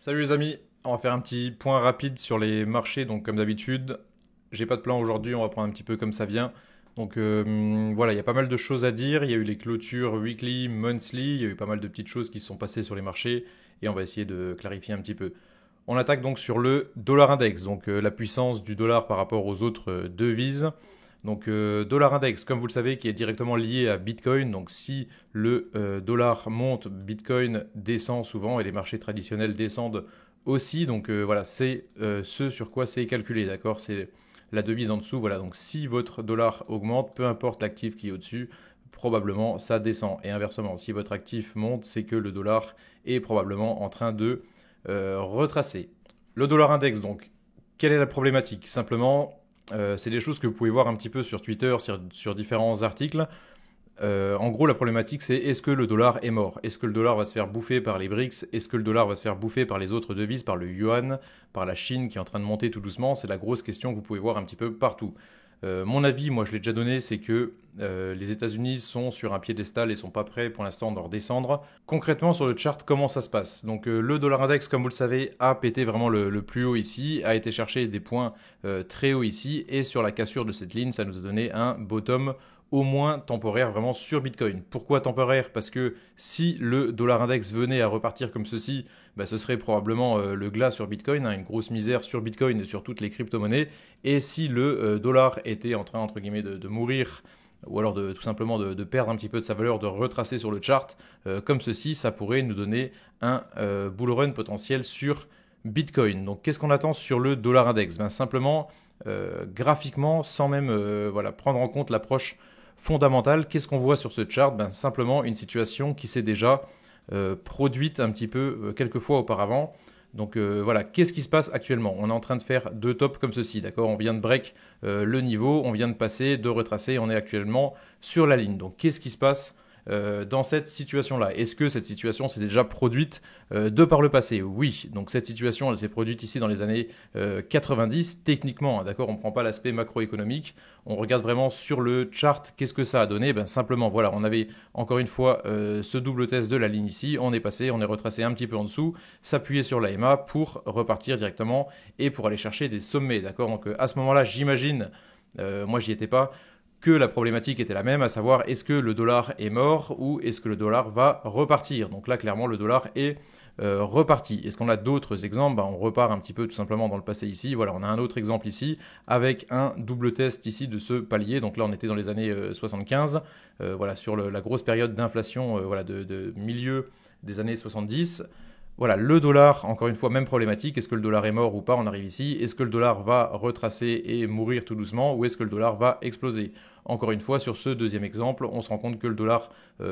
Salut les amis, on va faire un petit point rapide sur les marchés. Donc comme d'habitude, j'ai pas de plan aujourd'hui, on va prendre un petit peu comme ça vient. Donc voilà, il y a pas mal de choses à dire. Il y a eu les clôtures weekly, monthly, il y a eu pas mal de petites choses qui se sont passées sur les marchés et on va essayer de clarifier un petit peu. On attaque donc sur le dollar index, donc la puissance du dollar par rapport aux autres devises. Donc dollar index, comme vous le savez, qui est directement lié à Bitcoin. Donc si le dollar monte, Bitcoin descend souvent et les marchés traditionnels descendent aussi. Donc voilà, c'est ce sur quoi c'est calculé, d'accord? C'est la devise en dessous. Voilà, donc si votre dollar augmente, peu importe l'actif qui est au-dessus, probablement ça descend. Et inversement, si votre actif monte, c'est que le dollar est probablement en train de retracer. Le dollar index, donc, quelle est la problématique? Simplement, c'est des choses que vous pouvez voir un petit peu sur Twitter, sur différents articles. En gros, la problématique, c'est est-ce que le dollar est mort? Est-ce que le dollar va se faire bouffer par les BRICS? Est-ce que le dollar va se faire bouffer par les autres devises, par le yuan, par la Chine qui est en train de monter tout doucement? C'est la grosse question que vous pouvez voir un petit peu partout. Mon avis, moi je l'ai déjà donné, c'est que les États-Unis sont sur un piédestal et sont pas prêts pour l'instant de redescendre. Concrètement, sur le chart, comment ça se passe? Donc le dollar index, comme vous le savez, a pété vraiment le plus haut ici, a été chercher des points très hauts ici, et sur la cassure de cette ligne, ça nous a donné un bottom au moins temporaire vraiment sur Bitcoin. Pourquoi temporaire? Parce que si le dollar index venait à repartir comme ceci, bah, ce serait probablement le glas sur Bitcoin, hein, une grosse misère sur Bitcoin et sur toutes les crypto-monnaies. Et si le dollar était en train, entre guillemets, de mourir, ou alors tout simplement de perdre un petit peu de sa valeur, de retracer sur le chart, comme ceci, ça pourrait nous donner un bull run potentiel sur Bitcoin. Donc qu'est-ce qu'on attend sur le dollar index? Ben, simplement, graphiquement, sans même voilà, prendre en compte l'approche fondamentale, qu'est-ce qu'on voit sur ce chart? Ben, simplement une situation qui s'est déjà produite un petit peu quelques fois auparavant. Donc voilà, qu'est-ce qui se passe actuellement? On est en train de faire deux tops comme ceci, d'accord? On vient de break le niveau, on vient de passer, de retracer, on est actuellement sur la ligne. Donc qu'est-ce qui se passe dans cette situation-là? Est-ce que cette situation s'est déjà produite de par le passé? Oui, donc cette situation, elle s'est produite ici dans les années 90, techniquement, hein, d'accord? On ne prend pas l'aspect macroéconomique, on regarde vraiment sur le chart, qu'est-ce que ça a donné? Ben, simplement, voilà, on avait encore une fois ce double test de la ligne ici, on est passé, on est retracé un petit peu en dessous, s'appuyer sur la MA pour repartir directement et pour aller chercher des sommets, d'accord? Donc à ce moment-là, j'imagine, moi j'y étais pas, que la problématique était la même, à savoir est-ce que le dollar est mort ou est-ce que le dollar va repartir. Donc là, clairement, le dollar est reparti. Est-ce qu'on a d'autres exemples? Ben, on repart un petit peu tout simplement dans le passé ici. Voilà, on a un autre exemple ici avec un double test ici de ce palier. Donc là, on était dans les années 75, voilà, sur la grosse période d'inflation voilà, de milieu des années 70. Voilà, le dollar, encore une fois, même problématique. Est-ce que le dollar est mort ou pas? On arrive ici. Est-ce que le dollar va retracer et mourir tout doucement ou est-ce que le dollar va exploser? Encore une fois, sur ce deuxième exemple, on se rend compte que le dollar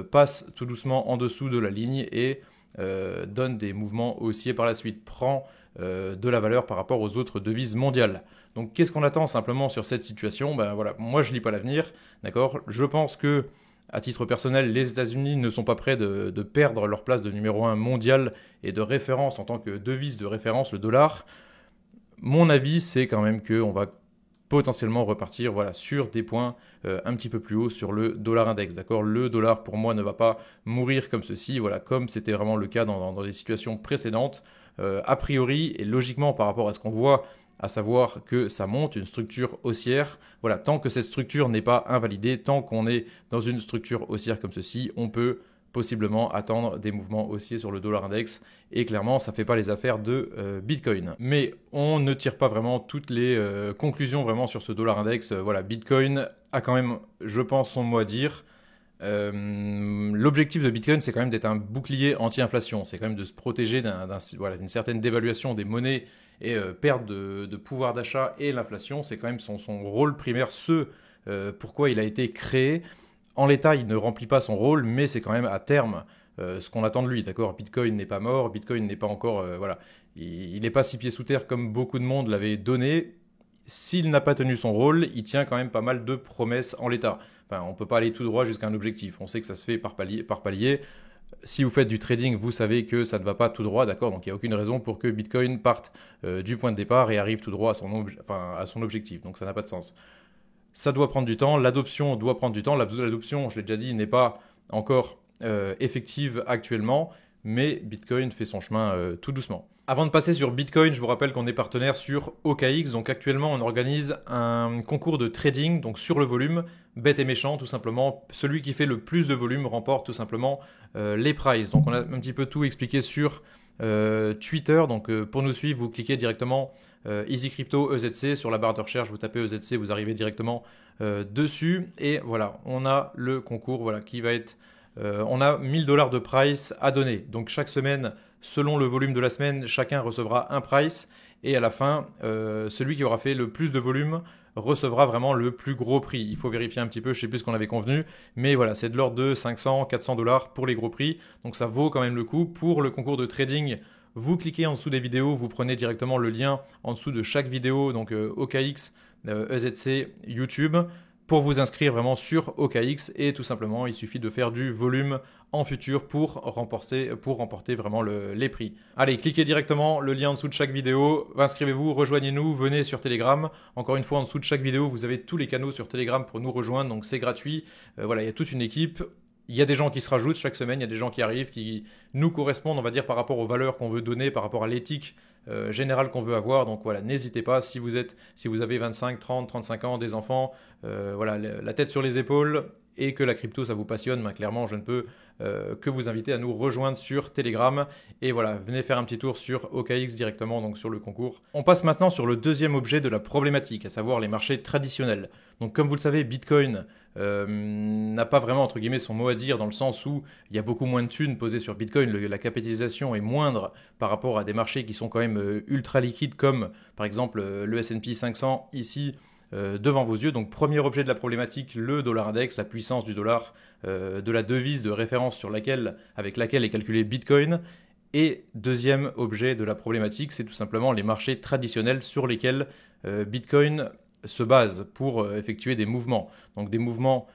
passe tout doucement en dessous de la ligne et donne des mouvements haussiers par la suite, prend de la valeur par rapport aux autres devises mondiales. Donc qu'est-ce qu'on attend simplement sur cette situation? Ben voilà, moi je lis pas l'avenir, d'accord? Je pense que à titre personnel, les États-Unis ne sont pas prêts de perdre leur place de numéro un mondial et de référence en tant que devise de référence, le dollar. Mon avis, c'est quand même qu'on va potentiellement repartir voilà, sur des points un petit peu plus hauts sur le dollar index. D'accord? Le dollar, pour moi, ne va pas mourir comme ceci, voilà, comme c'était vraiment le cas dans des situations précédentes. A priori, et logiquement par rapport à ce qu'on voit, à savoir que ça monte, une structure haussière. Voilà, tant que cette structure n'est pas invalidée, tant qu'on est dans une structure haussière comme ceci, on peut possiblement attendre des mouvements haussiers sur le dollar index. Et clairement, ça ne fait pas les affaires de Bitcoin. Mais on ne tire pas vraiment toutes les conclusions vraiment sur ce dollar index. Voilà, Bitcoin a quand même, je pense, son mot à dire. L'objectif de Bitcoin, c'est quand même d'être un bouclier anti-inflation. C'est quand même de se protéger voilà, d'une certaine dévaluation des monnaies et perte de pouvoir d'achat et l'inflation. C'est quand même son rôle primaire, pourquoi il a été créé. En l'état, il ne remplit pas son rôle, mais c'est quand même à terme ce qu'on attend de lui. D'accord? Bitcoin n'est pas mort, Bitcoin n'est pas encore... voilà, il n'est pas six pieds sous terre comme beaucoup de monde l'avait donné. S'il n'a pas tenu son rôle, il tient quand même pas mal de promesses en l'état. Enfin, on ne peut pas aller tout droit jusqu'à un objectif. On sait que ça se fait par palier. Si vous faites du trading, vous savez que ça ne va pas tout droit, d'accord? Donc il n'y a aucune raison pour que Bitcoin parte du point de départ et arrive tout droit à son objectif. Donc ça n'a pas de sens. Ça doit prendre du temps, l'adoption doit prendre du temps. L'adoption, je l'ai déjà dit, n'est pas encore effective actuellement, mais Bitcoin fait son chemin tout doucement. Avant de passer sur Bitcoin, je vous rappelle qu'on est partenaire sur OKX. Donc actuellement, on organise un concours de trading donc sur le volume, bête et méchant tout simplement. Celui qui fait le plus de volume remporte tout simplement les prizes. Donc on a un petit peu tout expliqué sur Twitter. Donc pour nous suivre, vous cliquez directement Easy Crypto EZC sur la barre de recherche, vous tapez EZC, vous arrivez directement dessus. Et voilà, on a le concours voilà, qui va être... on a 1000 $ de price à donner. Donc chaque semaine, selon le volume de la semaine, chacun recevra un price. Et à la fin, celui qui aura fait le plus de volume recevra vraiment le plus gros prix. Il faut vérifier un petit peu, je ne sais plus ce qu'on avait convenu. Mais voilà, c'est de l'ordre de 500, 400 $ pour les gros prix. Donc ça vaut quand même le coup. Pour le concours de trading, vous cliquez en dessous des vidéos, vous prenez directement le lien en dessous de chaque vidéo. Donc OKX, EZC, YouTube, pour vous inscrire vraiment sur OKX et tout simplement il suffit de faire du volume en futur pour remporter vraiment les prix. Allez, cliquez directement le lien en dessous de chaque vidéo, inscrivez-vous, rejoignez-nous, venez sur Telegram. Encore une fois, en dessous de chaque vidéo, vous avez tous les canaux sur Telegram pour nous rejoindre, donc c'est gratuit. Voilà, il y a toute une équipe. Il y a des gens qui se rajoutent chaque semaine, il y a des gens qui arrivent, qui nous correspondent, on va dire, par rapport aux valeurs qu'on veut donner, par rapport à l'éthique générale qu'on veut avoir. Donc voilà, n'hésitez pas, si vous avez 25, 30, 35 ans, des enfants, voilà, la tête sur les épaules, et que la crypto ça vous passionne, ben clairement je ne peux que vous inviter à nous rejoindre sur Telegram. Et voilà, venez faire un petit tour sur OKX directement, donc sur le concours. On passe maintenant sur le deuxième objet de la problématique, à savoir les marchés traditionnels. Donc comme vous le savez, Bitcoin n'a pas vraiment entre guillemets son mot à dire, dans le sens où il y a beaucoup moins de thunes posées sur Bitcoin, la capitalisation est moindre par rapport à des marchés qui sont quand même ultra liquides, comme par exemple le S&P 500 ici, devant vos yeux. Donc premier objet de la problématique, le dollar index, la puissance du dollar, de la devise de référence avec laquelle est calculé Bitcoin. Et deuxième objet de la problématique, c'est tout simplement les marchés traditionnels sur lesquels Bitcoin se base pour effectuer des mouvements. Donc des mouvements,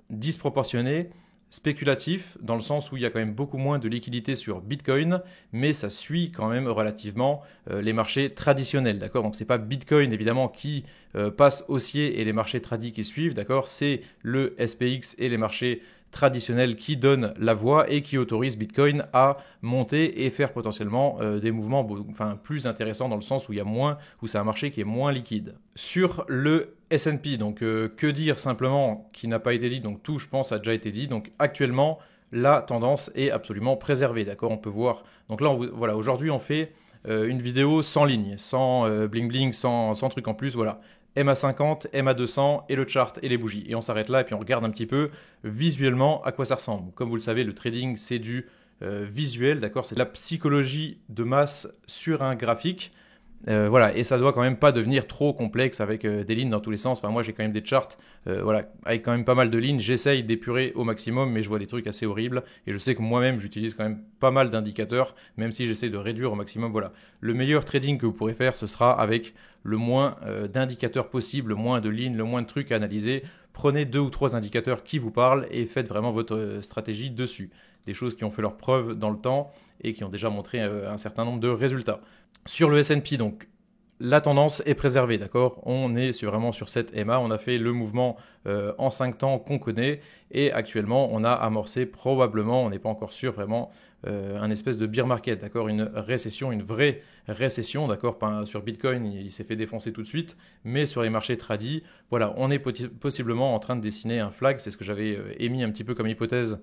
disproportionnés, spéculatif, dans le sens où il y a quand même beaucoup moins de liquidité sur Bitcoin, mais ça suit quand même relativement les marchés traditionnels, d'accord? Donc c'est pas Bitcoin évidemment qui passe haussier et les marchés tradis qui suivent, d'accord? C'est le SPX et les marchés traditionnels qui donnent la voie et qui autorisent Bitcoin à monter et faire potentiellement des mouvements plus intéressants, dans le sens où c'est un marché qui est moins liquide. Sur le S&P, donc que dire simplement qui n'a pas été dit, donc tout je pense a déjà été dit. Donc actuellement la tendance est absolument préservée, d'accord? On peut voir, donc là voilà, aujourd'hui on fait une vidéo sans ligne, sans bling bling, sans truc en plus, voilà. MA50, MA200 et le chart et les bougies. Et on s'arrête là et puis on regarde un petit peu visuellement à quoi ça ressemble. Comme vous le savez, le trading c'est du visuel, d'accord? C'est de la psychologie de masse sur un graphique. Voilà, et ça doit quand même pas devenir trop complexe avec des lignes dans tous les sens. Enfin, moi j'ai quand même des charts voilà, avec quand même pas mal de lignes. J'essaye d'épurer au maximum, mais je vois des trucs assez horribles. Et je sais que moi-même j'utilise quand même pas mal d'indicateurs, même si j'essaie de réduire au maximum. Voilà, le meilleur trading que vous pourrez faire, ce sera avec le moins d'indicateurs possible, le moins de lignes, le moins de trucs à analyser. Prenez 2 ou 3 indicateurs qui vous parlent et faites vraiment votre stratégie dessus. Des choses qui ont fait leur preuve dans le temps et qui ont déjà montré un certain nombre de résultats. Sur le S&P, donc, la tendance est préservée, d'accord? On est vraiment sur cette EMA, on a fait le mouvement en 5 temps qu'on connaît et actuellement on a amorcé probablement, on n'est pas encore sûr vraiment, un espèce de bear market, d'accord? Une récession, une vraie récession, d'accord? Pas sur Bitcoin, il s'est fait défoncer tout de suite, mais sur les marchés tradis, voilà, on est possiblement en train de dessiner un flag, c'est ce que j'avais émis un petit peu comme hypothèse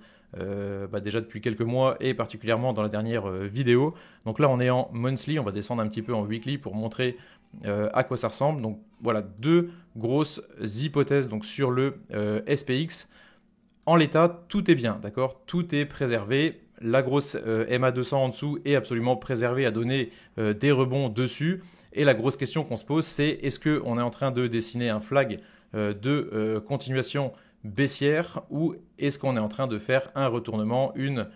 déjà depuis quelques mois et particulièrement dans la dernière vidéo. Donc là on est en monthly, on va descendre un petit peu en weekly pour montrer à quoi ça ressemble. Donc voilà, 2 grosses hypothèses donc sur le SPX. En l'état, tout est bien, d'accord? Tout est préservé. La grosse MA200 en dessous est absolument préservée, à donner des rebonds dessus. Et la grosse question qu'on se pose, c'est est-ce qu'on est en train de dessiner un flag de continuation baissière, ou est-ce qu'on est en train de faire un retournement, une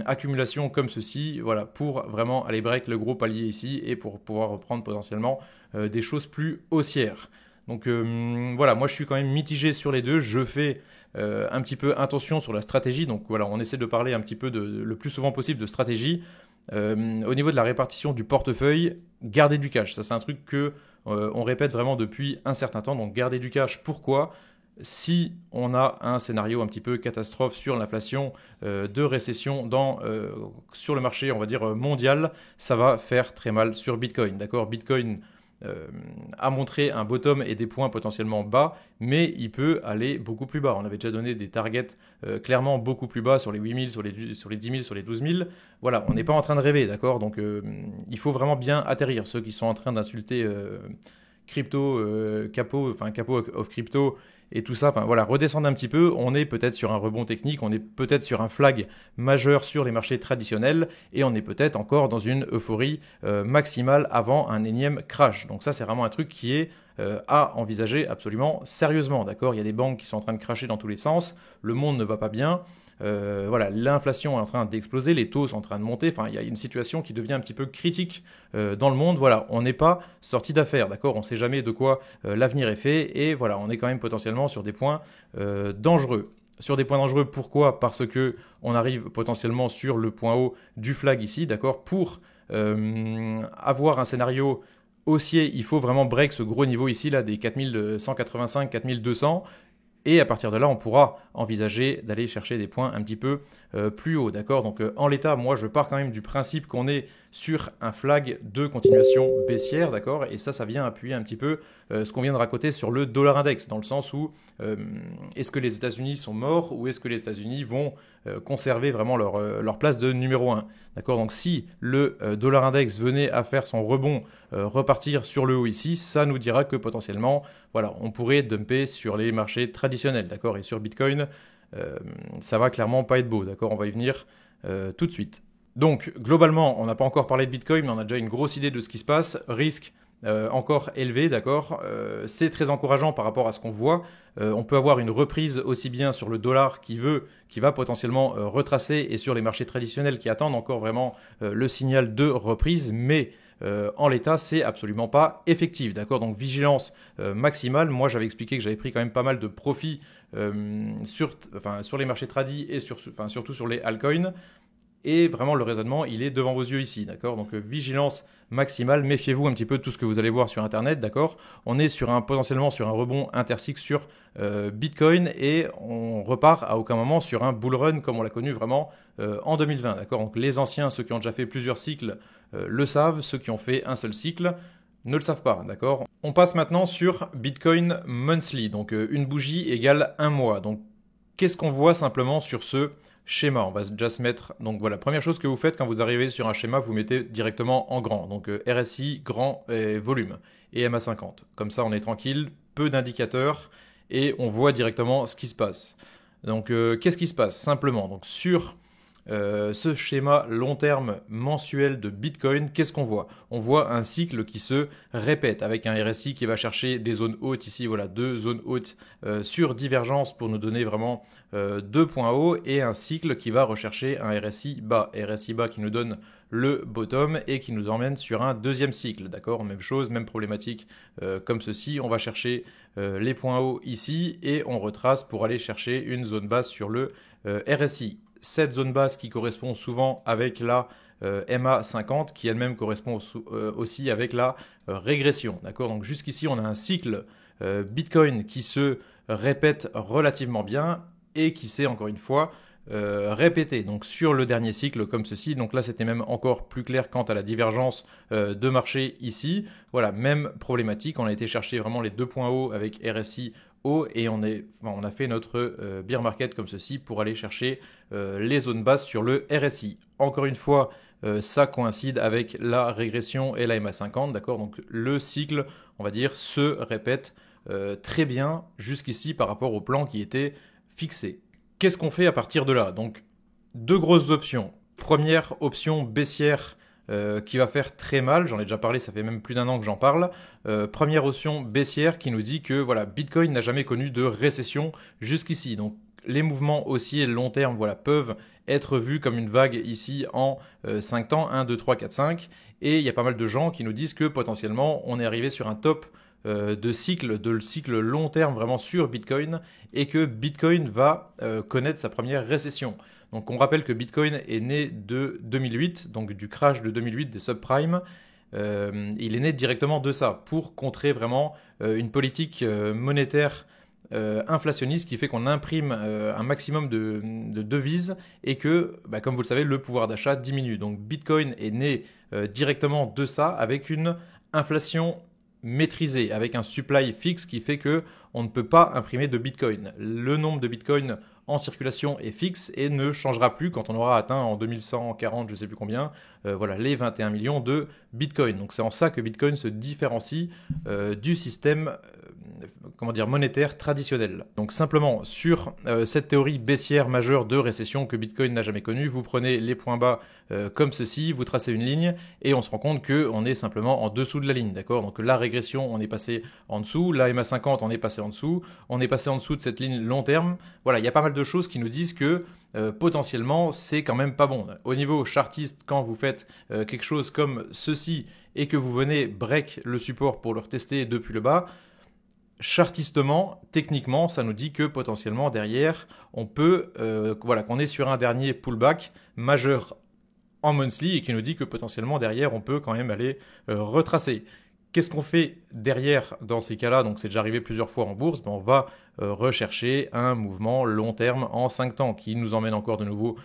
accumulation comme ceci, voilà, pour vraiment aller break le gros palier ici et pour pouvoir reprendre potentiellement des choses plus haussières. Donc voilà, moi je suis quand même mitigé sur les deux. Je fais un petit peu attention sur la stratégie. Donc voilà, on essaie de parler un petit peu le plus souvent possible de stratégie. Au niveau de la répartition du portefeuille, garder du cash. Ça c'est un truc que on répète vraiment depuis un certain temps. Donc garder du cash, pourquoi ? si on a un scénario un petit peu catastrophe sur l'inflation, de récession sur le marché, on va dire mondial, ça va faire très mal sur Bitcoin. D'accord, Bitcoin euh, a montré un bottom et des points potentiellement bas, mais il peut aller beaucoup plus bas. On avait déjà donné des targets clairement beaucoup plus bas sur les 8000, sur les 10 000, sur les 12 000. Voilà, on n'est pas en train de rêver, d'accord. Donc il faut vraiment bien atterrir. Ceux qui sont en train d'insulter crypto, capo of crypto et tout ça, enfin voilà, redescendre un petit peu, on est peut-être sur un rebond technique, on est peut-être sur un flag majeur sur les marchés traditionnels, et on est peut-être encore dans une euphorie maximale avant un énième crash. Donc ça, c'est vraiment un truc qui est à envisager absolument sérieusement, d'accord. Il y a des banques qui sont en train de cracher dans tous les sens, le monde ne va pas bien, voilà, l'inflation est en train d'exploser, les taux sont en train de monter, enfin il y a une situation qui devient un petit peu critique dans le monde. Voilà, on n'est pas sorti d'affaire, d'accord, on ne sait jamais de quoi l'avenir est fait, et voilà, on est quand même potentiellement sur des points dangereux. Sur des points dangereux, pourquoi? Parce que on arrive potentiellement sur le point haut du flag ici, d'accord. Pour avoir un scénario haussier, il faut vraiment break ce gros niveau ici, là, des 4185, 4200. Et à partir de là, on pourra envisager d'aller chercher des points un petit peu plus hauts, d'accord. Donc en l'état, moi, je pars quand même du principe qu'on est sur un flag de continuation baissière, d'accord. Et ça vient appuyer un petit peu ce qu'on vient de raconter sur le dollar index, dans le sens où est-ce que les États-Unis sont morts ou est-ce que les États-Unis vont conserver vraiment leur place de numéro 1, d'accord. Donc si le dollar index venait à faire son rebond, repartir sur le haut ici, ça nous dira que potentiellement, voilà, on pourrait dumper sur les marchés traditionnels, d'accord. Et sur Bitcoin, ça va clairement pas être beau, d'accord. On va y venir tout de suite. Donc globalement, on n'a pas encore parlé de Bitcoin, mais on a déjà une grosse idée de ce qui se passe. Risque encore élevé, d'accord. C'est très encourageant par rapport à ce qu'on voit. On peut avoir une reprise aussi bien sur le dollar qui va potentiellement retracer, et sur les marchés traditionnels qui attendent encore vraiment le signal de reprise, mais en l'état, c'est absolument pas effectif, d'accord. Donc vigilance maximale. Moi, j'avais expliqué que j'avais pris quand même pas mal de profits sur les marchés tradis et surtout sur les altcoins. Et vraiment, le raisonnement, il est devant vos yeux ici, d'accord. Donc vigilance maximale, méfiez-vous un petit peu de tout ce que vous allez voir sur Internet, d'accord. On est potentiellement sur un rebond intercycle sur Bitcoin, et on repart à aucun moment sur un bull run comme on l'a connu vraiment en 2020, d'accord. Donc les anciens, ceux qui ont déjà fait plusieurs cycles, le savent, ceux qui ont fait un seul cycle ne le savent pas, d'accord. On passe maintenant sur Bitcoin Monthly, donc une bougie égale un mois. Donc qu'est-ce qu'on voit simplement sur ce schéma? On va déjà se mettre. Donc voilà, première chose que vous faites quand vous arrivez sur un schéma, vous mettez directement en grand. Donc RSI, grand et volume, et MA50. Comme ça, on est tranquille, peu d'indicateurs, et on voit directement ce qui se passe. Donc qu'est-ce qui se passe? Simplement, donc sur ce schéma long terme mensuel de Bitcoin, qu'est-ce qu'on voit? On voit un cycle qui se répète avec un RSI qui va chercher des zones hautes ici, voilà, deux zones hautes sur divergence pour nous donner vraiment deux points hauts, et un cycle qui va rechercher un RSI bas qui nous donne le bottom et qui nous emmène sur un deuxième cycle, d'accord. Même chose, même problématique comme ceci, on va chercher les points hauts ici et on retrace pour aller chercher une zone basse sur le RSI. Cette zone basse qui correspond souvent avec la MA50, qui elle-même correspond aussi avec la régression, d'accord. Donc jusqu'ici, on a un cycle Bitcoin qui se répète relativement bien et qui s'est encore une fois répété. Donc sur le dernier cycle comme ceci, donc là c'était même encore plus clair quant à la divergence de marché ici. Voilà, même problématique, on a été chercher vraiment les deux points hauts avec RSI haut, et on a fait notre bear market comme ceci pour aller chercher les zones basses sur le RSI. Encore une fois, ça coïncide avec la régression et la MA50, d'accord. Donc le cycle, on va dire, se répète très bien jusqu'ici par rapport au plan qui était fixé. Qu'est-ce qu'on fait à partir de là? Donc deux grosses options. Première option baissière qui va faire très mal, j'en ai déjà parlé, ça fait même plus d'un an que j'en parle. Première option baissière qui nous dit que voilà, Bitcoin n'a jamais connu de récession jusqu'ici. Donc les mouvements haussiers long terme, voilà, peuvent être vus comme une vague ici en 5 temps, 1, 2, 3, 4, 5. Et il y a pas mal de gens qui nous disent que potentiellement on est arrivé sur un top de cycle long terme vraiment sur Bitcoin, et que Bitcoin va connaître sa première récession. Donc on rappelle que Bitcoin est né de 2008, donc du crash de 2008 des subprimes. Il est né directement de ça, pour contrer vraiment une politique monétaire inflationniste qui fait qu'on imprime un maximum de devises et que, comme vous le savez, le pouvoir d'achat diminue. Donc Bitcoin est né directement de ça avec une inflation maîtrisée, avec un supply fixe qui fait que on ne peut pas imprimer de Bitcoin. Le nombre de Bitcoin en circulation est fixe et ne changera plus quand on aura atteint en 2140, je ne sais plus combien, les 21 millions de Bitcoin. Donc c'est en ça que Bitcoin se différencie du système monétaire traditionnel. Donc simplement sur cette théorie baissière majeure de récession que Bitcoin n'a jamais connue, vous prenez les points bas comme ceci, vous tracez une ligne et on se rend compte qu'on est simplement en dessous de la ligne, d'accord? Donc la régression, on est passé en dessous, la MA50, on est passé en dessous, on est passé en dessous de cette ligne long terme. Voilà, il y a pas mal de choses qui nous disent que potentiellement c'est quand même pas bon. Au niveau chartiste, quand vous faites quelque chose comme ceci et que vous venez break le support pour le retester depuis le bas, chartistement, techniquement, ça nous dit que potentiellement derrière, on peut, qu'on est sur un dernier pullback majeur en monthly et qui nous dit que potentiellement derrière, on peut quand même aller retracer. Qu'est-ce qu'on fait derrière dans ces cas-là? Donc c'est déjà arrivé plusieurs fois en bourse, on va rechercher un mouvement long terme en 5 temps qui nous emmène encore de nouveau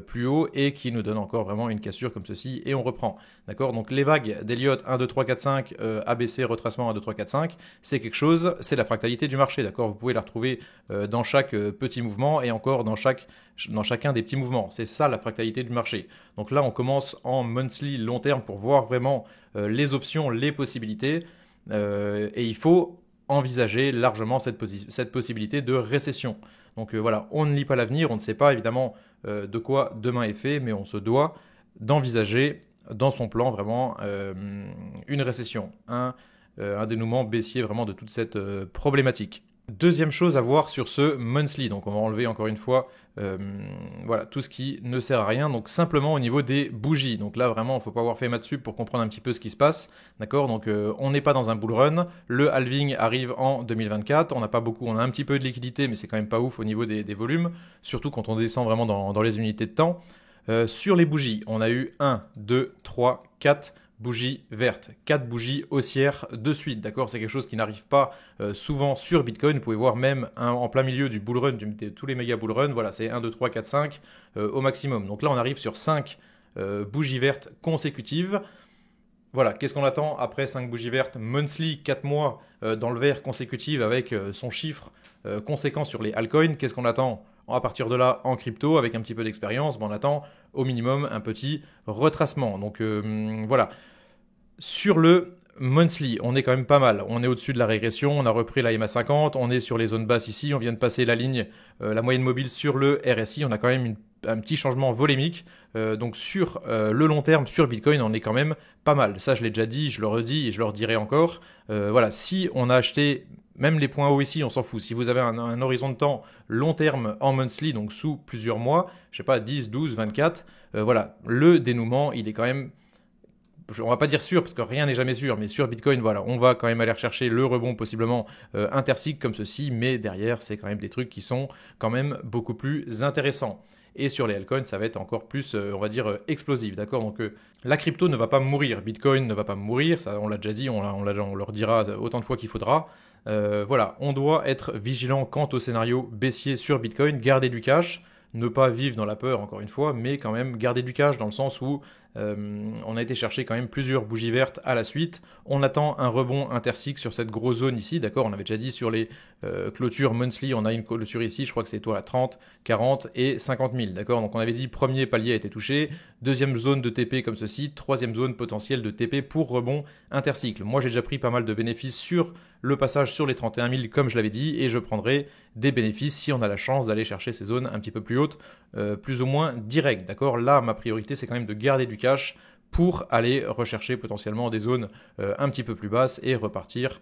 plus haut et qui nous donne encore vraiment une cassure comme ceci et on reprend. D'accord? Donc les vagues d'Elliott 1, 2, 3, 4, 5, ABC, retracement 1, 2, 3, 4, 5, c'est quelque chose, c'est la fractalité du marché. D'accord? Vous pouvez la retrouver dans chaque petit mouvement et encore dans chacun des petits mouvements. C'est ça la fractalité du marché. Donc là, on commence en monthly long terme pour voir vraiment les options, les possibilités et il faut envisager largement cette possibilité de récession. Donc on ne lit pas l'avenir, on ne sait pas évidemment de quoi demain est fait, mais on se doit d'envisager dans son plan vraiment une récession, un dénouement baissier vraiment de toute cette problématique. Deuxième chose à voir sur ce monthly, donc on va enlever encore une fois tout ce qui ne sert à rien, donc simplement au niveau des bougies. Donc là vraiment il ne faut pas avoir fait maths sup pour comprendre un petit peu ce qui se passe, d'accord? Donc on n'est pas dans un bull run, le halving arrive en 2024, on n'a pas beaucoup, on a un petit peu de liquidité mais c'est quand même pas ouf au niveau des volumes, surtout quand on descend vraiment dans les unités de temps. Sur les bougies, on a eu 1, 2, 3, 4 bougies vertes, 4 bougies haussières de suite, d'accord? C'est quelque chose qui n'arrive pas souvent sur Bitcoin. Vous pouvez voir même en plein milieu du bull run, de tous les méga bull run, voilà, c'est 1, 2, 3, 4, 5 au maximum. Donc là, on arrive sur 5 bougies vertes consécutives. Voilà, qu'est-ce qu'on attend après 5 bougies vertes monthly, 4 mois dans le vert consécutive avec son chiffre conséquent sur les altcoins? Qu'est-ce qu'on attend à partir de là en crypto avec un petit peu d'expérience? On attend au minimum un petit retracement. Donc voilà. Sur le monthly, on est quand même pas mal. On est au-dessus de la régression, on a repris la MA50, on est sur les zones basses ici, on vient de passer la ligne, la moyenne mobile sur le RSI, on a quand même un petit changement volémique. Donc sur le long terme, sur Bitcoin, on est quand même pas mal. Ça, je l'ai déjà dit, je le redis et je le redirai encore. Si on a acheté même les points hauts ici, on s'en fout. Si vous avez un horizon de temps long terme en monthly, donc sous plusieurs mois, je sais pas, 10, 12, 24, le dénouement, il est quand même, on va pas dire sûr, parce que rien n'est jamais sûr, mais sur Bitcoin, on va quand même aller rechercher le rebond possiblement intercycle comme ceci, mais derrière, c'est quand même des trucs qui sont quand même beaucoup plus intéressants. Et sur les altcoins, ça va être encore plus, explosif, d'accord? Donc la crypto ne va pas mourir, Bitcoin ne va pas mourir, ça on l'a déjà dit, on le redira autant de fois qu'il faudra. On doit être vigilant quant au scénario baissier sur Bitcoin, garder du cash, ne pas vivre dans la peur encore une fois, mais quand même garder du cash dans le sens où on a été chercher quand même plusieurs bougies vertes à la suite. On attend un rebond intercycle sur cette grosse zone ici, d'accord? On avait déjà dit sur les clôtures monthly, on a une clôture ici, je crois que c'est toi la 30, 40 et 50 000, d'accord? Donc on avait dit premier palier a été touché, deuxième zone de TP comme ceci, troisième zone potentielle de TP pour rebond intercycle. Moi j'ai déjà pris pas mal de bénéfices sur le passage sur les 31 000 comme je l'avais dit et je prendrai des bénéfices si on a la chance d'aller chercher ces zones un petit peu plus hautes, plus ou moins directes, d'accord? Là ma priorité c'est quand même de garder du cash pour aller rechercher potentiellement des zones un petit peu plus basses et repartir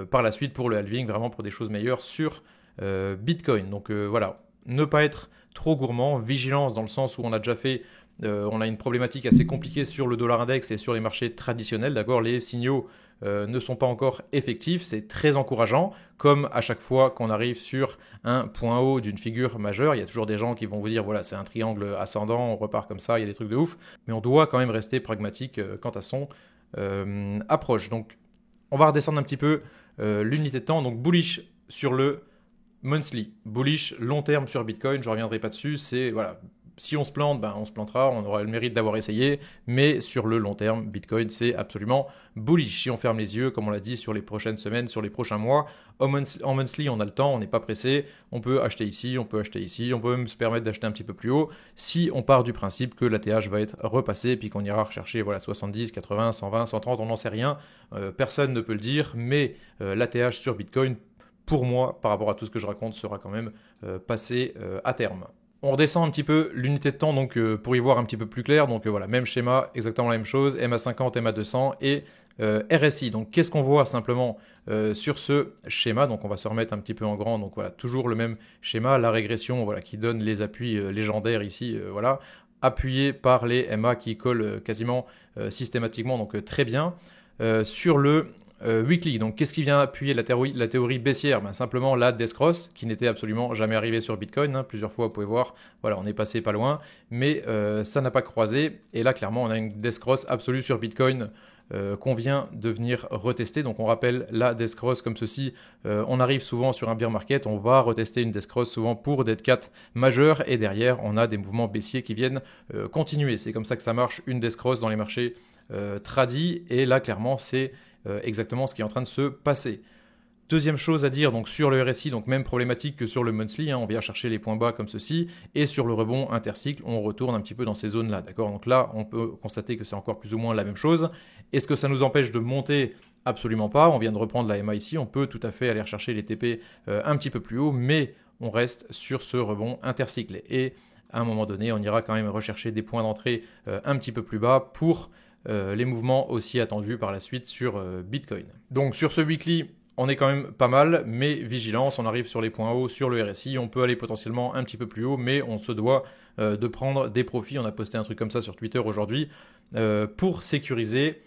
par la suite pour le halving, vraiment pour des choses meilleures sur Bitcoin. Donc ne pas être trop gourmand, vigilance dans le sens où on a déjà fait, on a une problématique assez compliquée sur le dollar index et sur les marchés traditionnels, d'accord? Les signaux ne sont pas encore effectifs, c'est très encourageant, comme à chaque fois qu'on arrive sur un point haut d'une figure majeure, il y a toujours des gens qui vont vous dire voilà c'est un triangle ascendant, on repart comme ça, il y a des trucs de ouf, mais on doit quand même rester pragmatique quant à son approche. Donc on va redescendre un petit peu l'unité de temps, donc bullish sur le Monthly, bullish, long terme sur Bitcoin, je ne reviendrai pas dessus, c'est voilà, si on se plante, ben on se plantera, on aura le mérite d'avoir essayé, mais sur le long terme, Bitcoin c'est absolument bullish. Si on ferme les yeux, comme on l'a dit, sur les prochaines semaines, sur les prochains mois, en monthly on a le temps, on n'est pas pressé, on peut acheter ici, on peut acheter ici, on peut même se permettre d'acheter un petit peu plus haut, si on part du principe que l'ATH va être repassé, puis qu'on ira rechercher voilà, 70, 80, 120, 130, on n'en sait rien, personne ne peut le dire, mais l'ATH sur Bitcoin, pour moi, par rapport à tout ce que je raconte, sera quand même passé à terme. On redescend un petit peu l'unité de temps donc pour y voir un petit peu plus clair. Donc voilà, même schéma, exactement la même chose, MA50, MA200 et RSI. Donc qu'est-ce qu'on voit simplement sur ce schéma? Donc on va se remettre un petit peu en grand. Donc voilà, toujours le même schéma, la régression voilà, qui donne les appuis légendaires ici, voilà, appuyé par les MA qui collent quasiment systématiquement, donc très bien. Sur le weekly, donc qu'est-ce qui vient appuyer la théorie baissière? Ben, simplement la death cross qui n'était absolument jamais arrivée sur Bitcoin, hein. Plusieurs fois vous pouvez voir, voilà, on est passé pas loin, mais ça n'a pas croisé, et là clairement on a une death cross absolue sur Bitcoin qu'on vient de venir retester. Donc on rappelle la death cross comme ceci, on arrive souvent sur un bear market, on va retester une death cross souvent pour dead cat majeur, et derrière on a des mouvements baissiers qui viennent continuer. C'est comme ça que ça marche une death cross dans les marchés tradis, et là clairement c'est exactement ce qui est en train de se passer. Deuxième chose à dire donc sur le RSI, donc même problématique que sur le monthly, hein, on vient chercher les points bas comme ceci, et sur le rebond intercycle, on retourne un petit peu dans ces zones-là, d'accord? Donc là, on peut constater que c'est encore plus ou moins la même chose. Est-ce que ça nous empêche de monter? Absolument pas, on vient de reprendre la MA ici, on peut tout à fait aller rechercher les TP un petit peu plus haut, mais on reste sur ce rebond intercycle. Et à un moment donné, on ira quand même rechercher des points d'entrée un petit peu plus bas pour les mouvements aussi attendus par la suite sur Bitcoin. Donc sur ce weekly, on est quand même pas mal, mais vigilance, on arrive sur les points hauts sur le RSI, on peut aller potentiellement un petit peu plus haut, mais on se doit de prendre des profits. On a posté un truc comme ça sur Twitter aujourd'hui pour sécuriser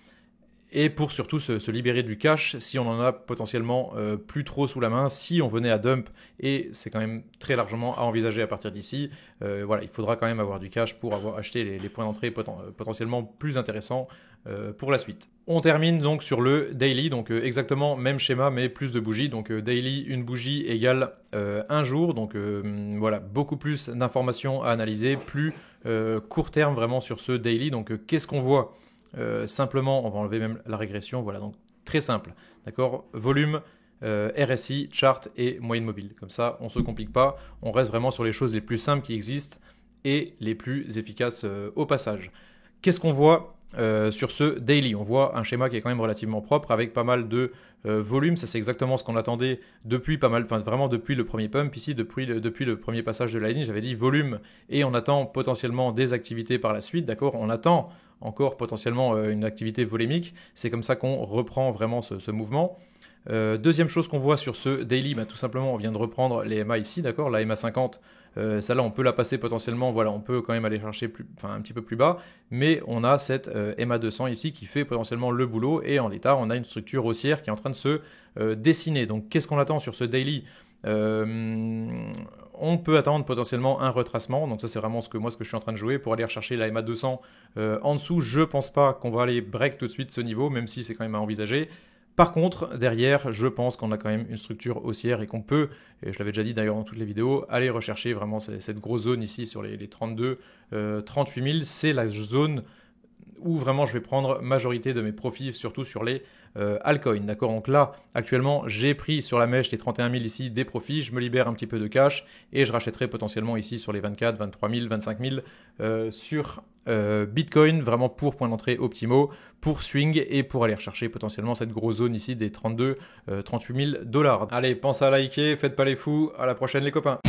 et pour surtout se libérer du cash si on en a potentiellement plus trop sous la main, si on venait à dump, et c'est quand même très largement à envisager à partir d'ici. Voilà, il faudra quand même avoir du cash pour avoir acheté les points d'entrée potentiellement plus intéressants pour la suite. On termine donc sur le daily, donc exactement même schéma mais plus de bougies. Donc daily, une bougie égale un jour, donc voilà, beaucoup plus d'informations à analyser, plus court terme vraiment sur ce daily. Donc qu'est-ce qu'on voit? Simplement, on va enlever même la régression, voilà, donc très simple, d'accord? Volume, RSI, chart et moyenne mobile. Comme ça, on ne se complique pas, on reste vraiment sur les choses les plus simples qui existent et les plus efficaces au passage. Qu'est-ce qu'on voit sur ce daily? On voit un schéma qui est quand même relativement propre avec pas mal de volume. Ça c'est exactement ce qu'on attendait depuis pas mal, enfin vraiment depuis le premier pump ici, depuis le premier passage de la ligne. J'avais dit volume et on attend potentiellement des activités par la suite, d'accord? On attend encore potentiellement une activité volémique. C'est comme ça qu'on reprend vraiment ce mouvement. Deuxième chose qu'on voit sur ce daily, bah, tout simplement on vient de reprendre les MA ici, d'accord? La MA 50, celle-là on peut la passer potentiellement, voilà, on peut quand même aller chercher un petit peu plus bas, mais on a cette MA 200 ici qui fait potentiellement le boulot, et en l'état on a une structure haussière qui est en train de se dessiner. Donc qu'est-ce qu'on attend sur ce daily? On peut attendre potentiellement un retracement, donc ça c'est vraiment ce que je suis en train de jouer pour aller rechercher la MA 200 en dessous. Je pense pas qu'on va aller break tout de suite ce niveau, même si c'est quand même à envisager. Par contre, derrière, je pense qu'on a quand même une structure haussière et qu'on peut, et je l'avais déjà dit d'ailleurs dans toutes les vidéos, aller rechercher vraiment cette grosse zone ici sur les 32, 38 000. C'est la zone où vraiment je vais prendre majorité de mes profits, surtout sur les altcoins. D'accord, donc là, actuellement, j'ai pris sur la mèche les 31 000 ici des profits, je me libère un petit peu de cash et je rachèterai potentiellement ici sur les 24, 23 000, 25 000 sur Bitcoin, vraiment pour point d'entrée optimaux, pour swing et pour aller rechercher potentiellement cette grosse zone ici des 32, 38 000 $. Allez, pensez à liker, faites pas les fous, à la prochaine les copains.